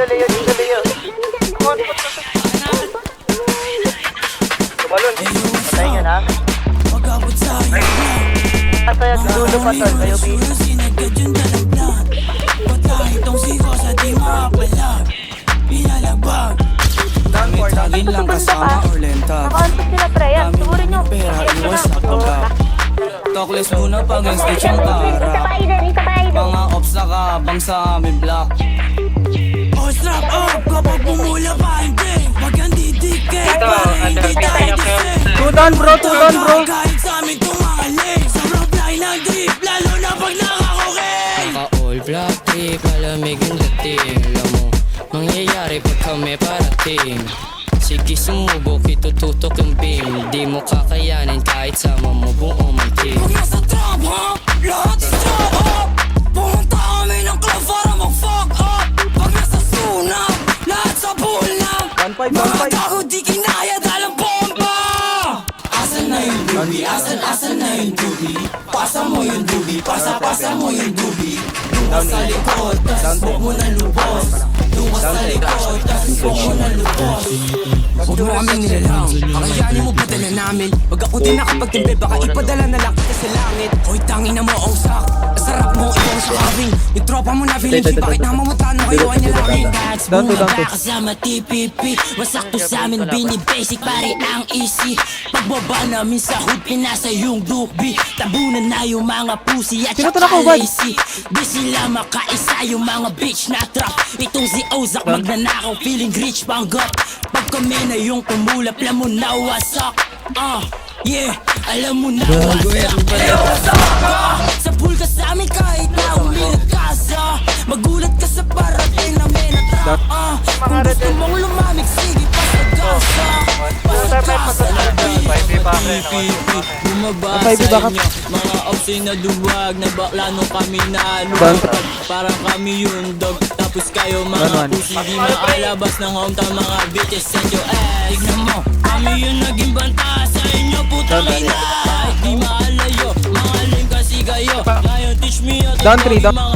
Leo. Tumalon. Patayin nyo na. Patay at dulo pa tol, kayo B. Tagin lang kasama or lenta. Nakaantok sila pre, yan. Siguro nyo. Pera iwas na pagka. Talkless muna pag instate yung para. Mga ops nakabang sa aming block. Oh, strap up kapag bumula pa hindi. Wag ang didikit para hindi tayo disip. Tudan bro. Kahit sa amin tumali. Sobrang fly ng drip, lalo na pag nakakoking. Naka-all black tape, malamig ang dating. Alam mo, mangyayari pag kami parating. Sige sumubok, itututok yung beam. Di mo kakayanin kahit sama mo buong ang team. Pag nasa trap ha, lahat is trap up. Pumunta kami ng club para mag-fuck up. Pag nasa sunap, lahat sa pool na. Mga gago di kinaya dahil ang bomba. Asan na yung dubi? Asan na yung dubi? Pasa mo yung dubi, pasa mo yung dubi. Luwas sa likod, tas huwag mo na lubos. Luwas sa likod, tas huwag mo na lubos. Huwag mo kami nilalang, kakayanin mo padala namin. Pag ako din nakapagtimbe, baka ipadala na lang kita sa langit. Hoy tangin na mo, ausak, sarap mo iyong sa kawing. Yung tropa mo na feeling free, bakit namamutan mo kayo ay nilangin? Kahit bumaba kasama TPP, masakto sa amin bini-basic, pare ang easy. Pagbaba namin sa hood, pinasa yung dubi. Tabunan na yung mga pussy at saka lazy. Di sila makaisa yung mga bitch na trap. Itong si Ozak magnanakaw, feeling rich panggap. Pag kami na yung tumulap, alam mo na wasak. Yeah, alam mo na wasak. Sa pool ka sa amin kahit na umilag ka sa. Magulat ka sa parating na may natrap. Kung gusto mong lumamig, sige pa sa gasa. Pagkasa na bumaba sa inyo. Mga ops ay naduwag, nabaklano kami na luwag. Parang kami yung dog, tapos kayo mga pussy. Di makalabas ng hometown, mga bitches send your ass. Tignan mo, kami yung naging banta sa inyo, putang ina. Kahit di maalayo, mga lame kasi kayo. Ngayon teach me how to mga